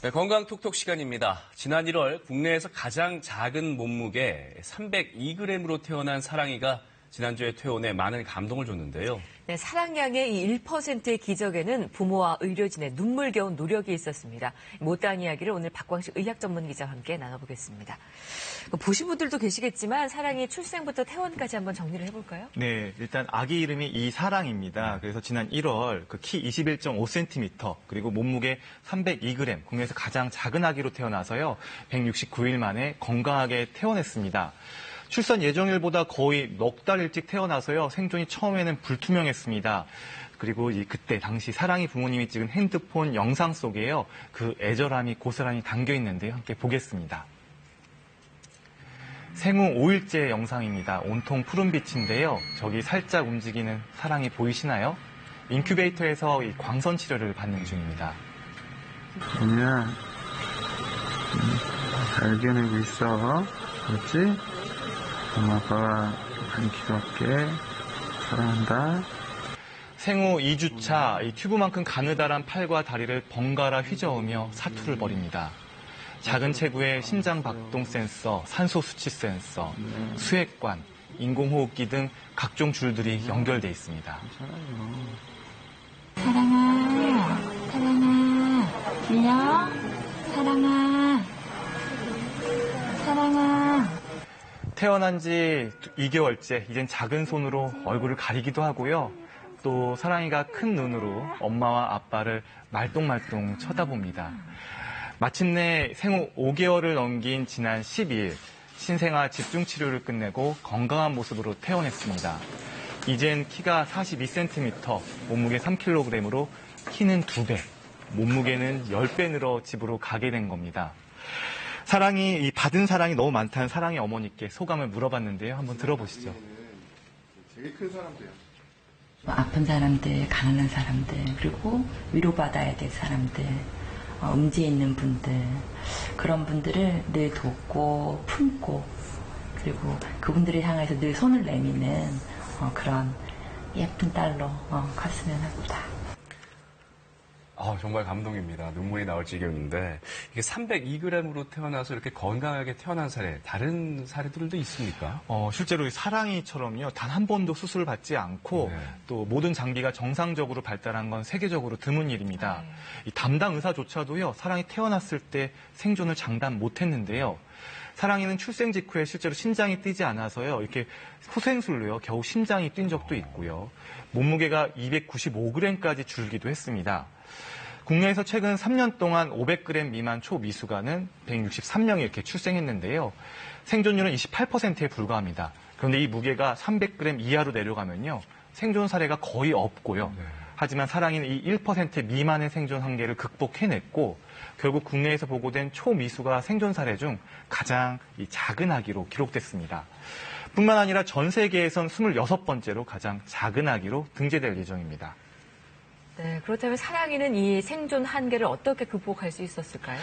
네, 건강 톡톡 시간입니다. 지난 1월 국내에서 가장 작은 몸무게 302g으로 태어난 사랑이가 지난주에 퇴원해 많은 감동을 줬는데요. 네, 사랑양의 이 1%의 기적에는 부모와 의료진의 눈물겨운 노력이 있었습니다. 못다한 이야기를 오늘 박광식 의학 전문 기자와 함께 나눠보겠습니다. 보신 분들도 계시겠지만 사랑이 출생부터 퇴원까지 한번 정리를 해볼까요? 네, 일단 아기 이름이 이사랑입니다. 그래서 지난 1월 키 21.5cm 그리고 몸무게 302g, 국내에서 가장 작은 아기로 태어나서요. 169일 만에 건강하게 퇴원했습니다. 출산 예정일보다 거의 넉 달 일찍 태어나서요. 생존이 처음에는 불투명했습니다. 그리고 그때 당시 사랑이 부모님이 찍은 핸드폰 영상 속에요. 그 애절함이 고스란히 담겨 있는데요. 함께 보겠습니다. 생후 5일째 영상입니다. 온통 푸른빛인데요. 저기 살짝 움직이는 사랑이 보이시나요? 인큐베이터에서 이 광선 치료를 받는 중입니다. 언니야, 잘 견디고 있어. 그렇지? 엄마 아빠가 많이 기도할게. 사랑한다. 생후 2주차 이 튜브만큼 가느다란 팔과 다리를 번갈아 휘저으며 사투를 벌입니다. 작은 체구에 심장 박동 센서, 산소 수치 센서, 수액관, 인공호흡기 등 각종 줄들이 연결돼 있습니다. 사랑아, 들려? 사랑아. 태어난 지 2개월째, 이젠 작은 손으로 얼굴을 가리기도 하고요. 또 사랑이가 큰 눈으로 엄마와 아빠를 말똥말똥 쳐다봅니다. 마침내 생후 5개월을 넘긴 지난 12일, 신생아 집중치료를 끝내고 건강한 모습으로 퇴원했습니다. 이젠 키가 42cm, 몸무게 3kg으로 키는 2배, 몸무게는 10배 늘어 집으로 가게 된 겁니다. 받은 사랑이 너무 많다는 사랑의 어머니께 소감을 물어봤는데요. 한번 들어보시죠. 되게 큰 사람들이야. 아픈 사람들, 가난한 사람들, 그리고 위로받아야 될 사람들, 음지에 있는 분들, 그런 분들을 늘 돕고 품고, 그리고 그분들을 향해서 늘 손을 내미는 그런 예쁜 딸로 컸으면 합니다. 정말 감동입니다. 눈물이 나올 지경인데 이게 302g으로 태어나서 이렇게 건강하게 태어난 사례, 다른 사례들도 있습니까? 실제로 사랑이처럼요. 단 한 번도 수술을 받지 않고 또 모든 장비가 정상적으로 발달한 건 세계적으로 드문 일입니다. 이 담당 의사조차도요. 사랑이 태어났을 때 생존을 장담 못했는데요. 사랑이는 출생 직후에 실제로 심장이 뛰지 않아서요. 이렇게 후생술로요. 겨우 심장이 뛴 적도 있고요. 몸무게가 295g까지 줄기도 했습니다. 국내에서 최근 3년 동안 500g 미만 초미수가는 163명이 이렇게 출생했는데요. 생존율은 28%에 불과합니다. 그런데 이 무게가 300g 이하로 내려가면요. 생존 사례가 거의 없고요. 하지만 사랑이는 이 1% 미만의 생존 한계를 극복해냈고 결국 국내에서 보고된 초미수가 생존 사례 중 가장 작은 아기로 기록됐습니다. 뿐만 아니라 전 세계에선 26번째로 가장 작은 아기로 등재될 예정입니다. 네, 그렇다면 사랑이는 이 생존 한계를 어떻게 극복할 수 있었을까요?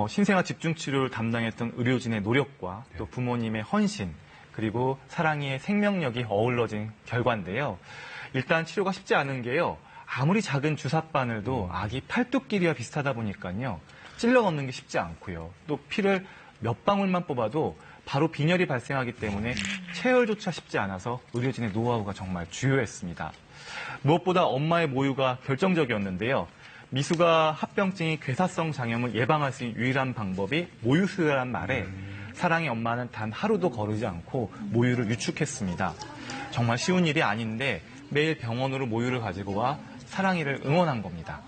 신생아 집중치료를 담당했던 의료진의 노력과 또 부모님의 헌신, 그리고 사랑이의 생명력이 어우러진 결과인데요. 일단 치료가 쉽지 않은 게요. 아무리 작은 주삿바늘도 아기 팔뚝 길이와 비슷하다 보니까요. 찔러 넣는 게 쉽지 않고요. 또 피를 몇 방울만 뽑아도 바로 빈혈이 발생하기 때문에 체열조차 쉽지 않아서 의료진의 노하우가 정말 주요했습니다. 무엇보다 엄마의 모유가 결정적이었는데요. 미수가 합병증이 괴사성 장염을 예방할 수 있는 유일한 방법이 모유수유란 말에 사랑의 엄마는 단 하루도 거르지 않고 모유를 유축했습니다. 정말 쉬운 일이 아닌데 매일 병원으로 모유를 가지고 와 사랑이를 응원한 겁니다.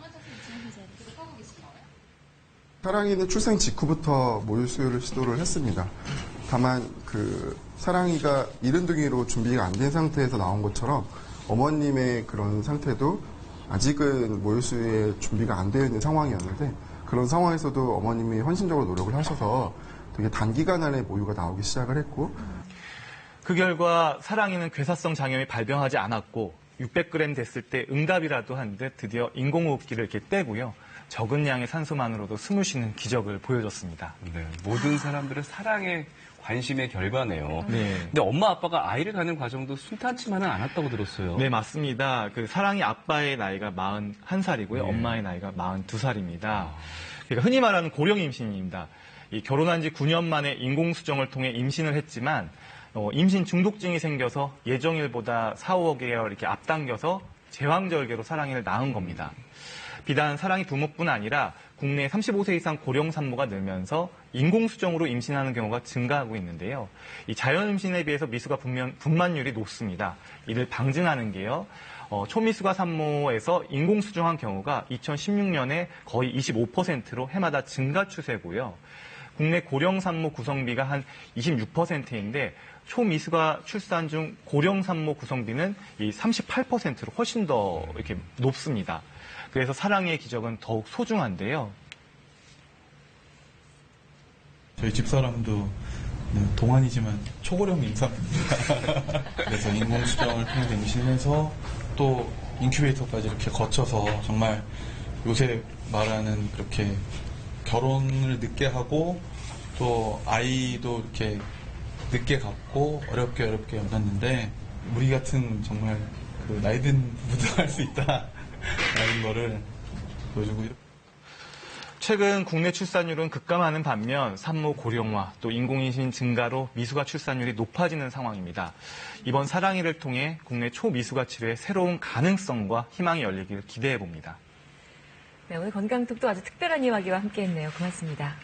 사랑이는 출생 직후부터 모유수유를 시도를 했습니다. 다만 사랑이가 이른둥이로 준비가 안 된 상태에서 나온 것처럼 어머님의 그런 상태도 아직은 모유수유에 준비가 안 되어 있는 상황이었는데 그런 상황에서도 어머님이 헌신적으로 노력을 하셔서 되게 단기간 안에 모유가 나오기 시작을 했고 그 결과 사랑이는 괴사성 장염이 발병하지 않았고 600g 됐을 때 응답이라도 한 듯 드디어 인공호흡기를 이렇게 떼고요. 적은 양의 산소만으로도 숨을 쉬는 기적을 보여줬습니다. 네, 모든 사람들의 사랑의 관심의 결과네요. 네. 근데 엄마 아빠가 아이를 갖는 과정도 순탄치만은 않았다고 들었어요. 네, 맞습니다. 그 사랑이 아빠의 나이가 41살이고요. 엄마의 나이가 42살입니다. 그러니까 흔히 말하는 고령 임신입니다. 이 결혼한 지 9년 만에 인공수정을 통해 임신을 했지만 임신 중독증이 생겨서 예정일보다 4, 5개월 이렇게 앞당겨서 제왕절개로 사랑이를 낳은 겁니다. 비단 사랑이 부모뿐 아니라 국내 35세 이상 고령 산모가 늘면서 인공수정으로 임신하는 경우가 증가하고 있는데요. 이 자연 임신에 비해서 미수가 분만율이 높습니다. 이를 방증하는 게요. 초미수가 산모에서 인공수정한 경우가 2016년에 거의 25%로 해마다 증가 추세고요. 국내 고령 산모 구성비가 한 26%인데 초미수가 출산 중 고령 산모 구성비는 이 38%로 훨씬 더 이렇게 높습니다. 그래서 사랑의 기적은 더욱 소중한데요. 저희 집사람도 동안이지만 초고령 임산부입니다. 그래서 인공수정을 통해 임신해서 또 인큐베이터까지 이렇게 거쳐서 정말 요새 말하는 그렇게 결혼을 늦게 하고 또 아이도 이렇게 늦게 갖고 어렵게 얻었는데 우리 같은 정말 그 나이든 부부도 할 수 있다라는 거를 보여주고 최근 국내 출산율은 급감하는 반면 산모 고령화 또 인공임신 증가로 미수가 출산율이 높아지는 상황입니다. 이번 사랑이를 통해 국내 초미수가 치료에 새로운 가능성과 희망이 열리기를 기대해 봅니다. 네, 오늘 건강톡도 아주 특별한 이야기와 함께했네요. 고맙습니다.